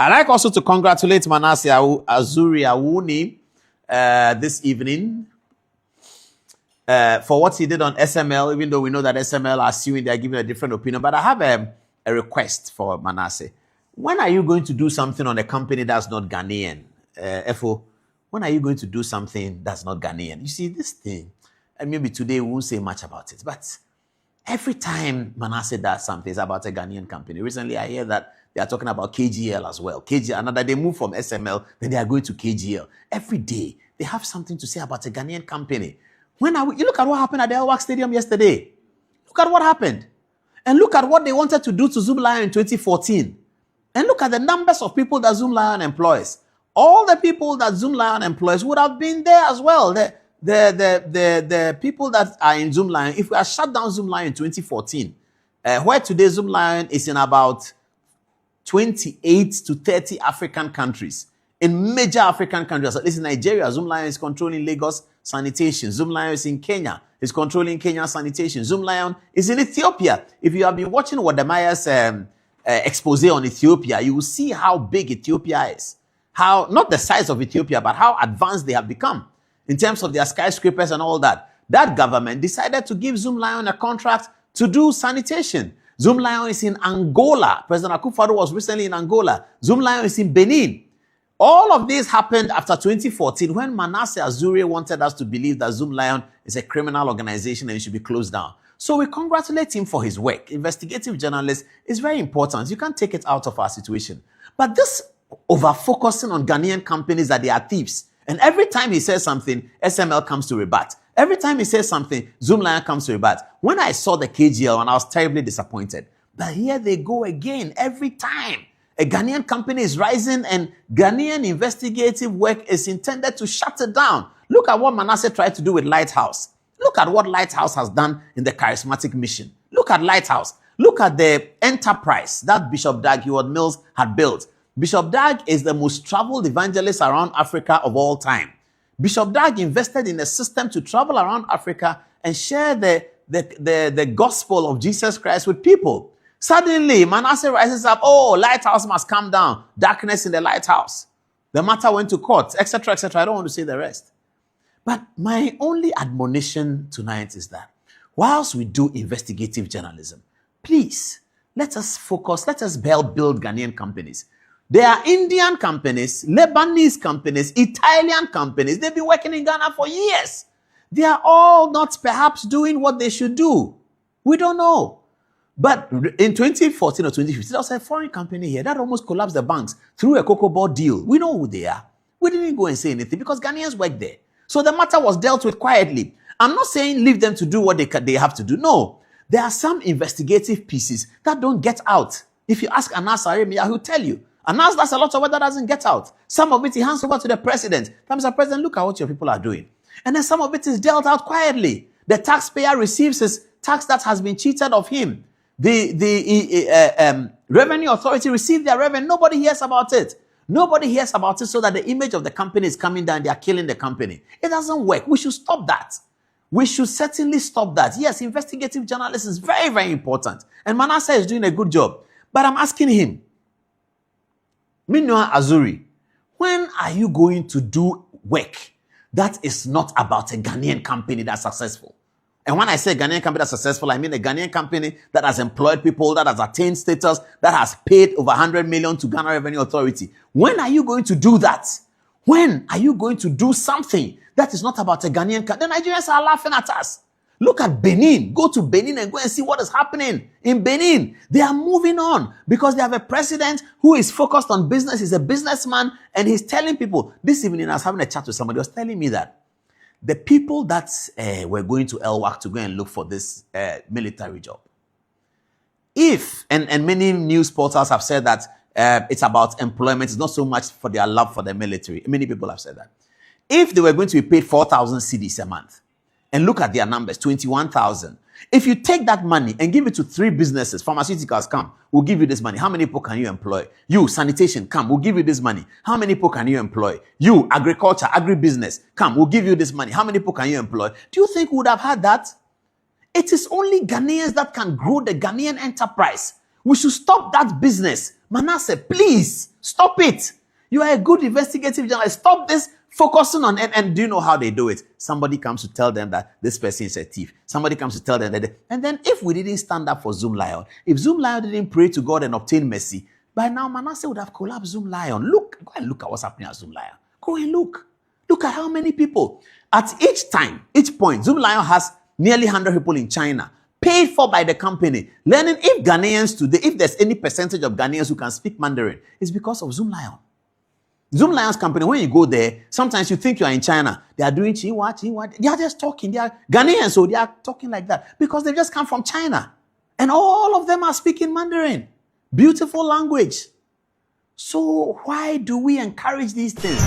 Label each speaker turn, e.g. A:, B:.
A: I'd like also to congratulate Manasseh Azuri this evening for what he did on SML, even though we know that SML are suing, they are giving a different opinion. But I have a request for Manasseh. When are you going to do something on a company that's not Ghanaian? FO, when are you going to do something that's not Ghanaian? You see, this thing, and maybe today we won't say much about it, but every time Manasseh does something, it's about a Ghanaian company. Recently, I hear that they are talking about KGL as well. KGL, another they move from SML, then they are going to KGL. Every day, they have something to say about a Ghanaian company. You look at what happened at the Elwak Stadium yesterday. Look at what happened. And look at what they wanted to do to Zoom Lion in 2014. And look at the numbers of people that Zoom Lion employs. All the people that Zoom Lion employs would have been there as well. The people that are in Zoom Lion, if we had shut down Zoom Lion in 2014, where today Zoom Lion is in about 28 to 30 African countries, in major African countries, at least in Nigeria, Zoom Lion is controlling Lagos sanitation. Zoom Lion is in Kenya, is controlling Kenya sanitation. Zoom Lion is in Ethiopia. If you have been watching Wadamaya's expose on Ethiopia, you will see how big Ethiopia is. How, not the size of Ethiopia, but how advanced they have become in terms of their skyscrapers and all that. That government decided to give Zoom Lion a contract to do sanitation. Zoom Lion is in Angola. President Akufo-Addo was recently in Angola. Zoom Lion is in Benin. All of this happened after 2014 when Manasseh Azuri wanted us to believe that Zoom Lion is a criminal organization and it should be closed down. So we congratulate him for his work. Investigative journalist is very important. You can't take it out of our situation. But this over-focusing on Ghanaian companies that they are thieves. And every time he says something, SML comes to rebut. Every time he says something, Zoom Lion comes to rebut. When I saw the KGL one, I was terribly disappointed. But here they go again, every time. A Ghanaian company is rising and Ghanaian investigative work is intended to shut it down. Look at what Manasseh tried to do with Lighthouse. Look at what Lighthouse has done in the charismatic mission. Look at Lighthouse. Look at the enterprise that Bishop Dag Heward-Mills had built. Bishop Dag is the most traveled evangelist around Africa of all time. Bishop Dag invested in a system to travel around Africa and share the gospel of Jesus Christ with people. Suddenly, Manasseh rises up, oh, Lighthouse must come down. Darkness in the lighthouse. The matter went to court, etc., etc. I don't want to say the rest. But my only admonition tonight is that whilst we do investigative journalism, please, let us focus, let us build Ghanaian companies. There are Indian companies, Lebanese companies, Italian companies. They've been working in Ghana for years. They are all not perhaps doing what they should do. We don't know. But in 2014 or 2015, there was a foreign company here that almost collapsed the banks through a cocoa board deal. We know who they are. We didn't go and say anything because Ghanaians work there. So the matter was dealt with quietly. I'm not saying leave them to do what they have to do. No. There are some investigative pieces that don't get out. If you ask Anas Aremia, he'll tell you. Anas does a lot of work that doesn't get out. Some of it he hands over to the president. Mr. President, look at what your people are doing. And then some of it is dealt out quietly. The taxpayer receives his tax that has been cheated of him. The revenue authority received their revenue. Nobody hears about it. Nobody hears about it so that the image of the company is coming down. They are killing the company. It doesn't work. We should stop that. We should certainly stop that. Yes, investigative journalism is very, very important. And Manasseh is doing a good job. But I'm asking him, Manasseh Azuri, when are you going to do work that is not about a Ghanaian company that's successful? And when I say Ghanaian company that's successful, I mean a Ghanaian company that has employed people, that has attained status, that has paid over 100 million to Ghana Revenue Authority. When are you going to do that? When are you going to do something that is not about a Ghanaian company? The Nigerians are laughing at us. Look at Benin. Go to Benin and go and see what is happening in Benin. They are moving on because they have a president who is focused on business. He's a businessman and he's telling people. This evening I was having a chat with somebody who was telling me that the people that were going to Elwak to go and look for this military job, if, and many news portals have said that it's about employment, it's not so much for their love for the military. Many people have said that. If they were going to be paid 4,000 cedis a month, and look at their numbers, 21,000. If you take that money and give it to 3 businesses, pharmaceuticals, come, we'll give you this money. How many people can you employ? You, sanitation, come, we'll give you this money. How many people can you employ? You, agriculture, agribusiness, come, we'll give you this money. How many people can you employ? Do you think we would have had that? It is only Ghanaians that can grow the Ghanaian enterprise. We should stop that business. Manasseh, please stop it. You are a good investigative journalist. Stop this focusing on, and do you know how they do it? Somebody comes to tell them that this person is a thief. Somebody comes to tell them that, and then if we didn't stand up for Zoom Lion, if Zoom Lion didn't pray to God and obtain mercy, by now Manasseh would have collapsed Zoom Lion. Go and look at what's happening at Zoom Lion. Go and look. Look at how many people. At each time, each point, Zoom Lion has nearly 100 people in China, paid for by the company, learning. If Ghanaians today, if there's any percentage of Ghanaians who can speak Mandarin, it's because of Zoom Lion. Zoom Lion's company, when you go there, sometimes you think you are in China. They are doing what. They are just talking. They are Ghanaians, so they are talking like that because they just come from China. And all of them are speaking Mandarin. Beautiful language. So why do we encourage these things?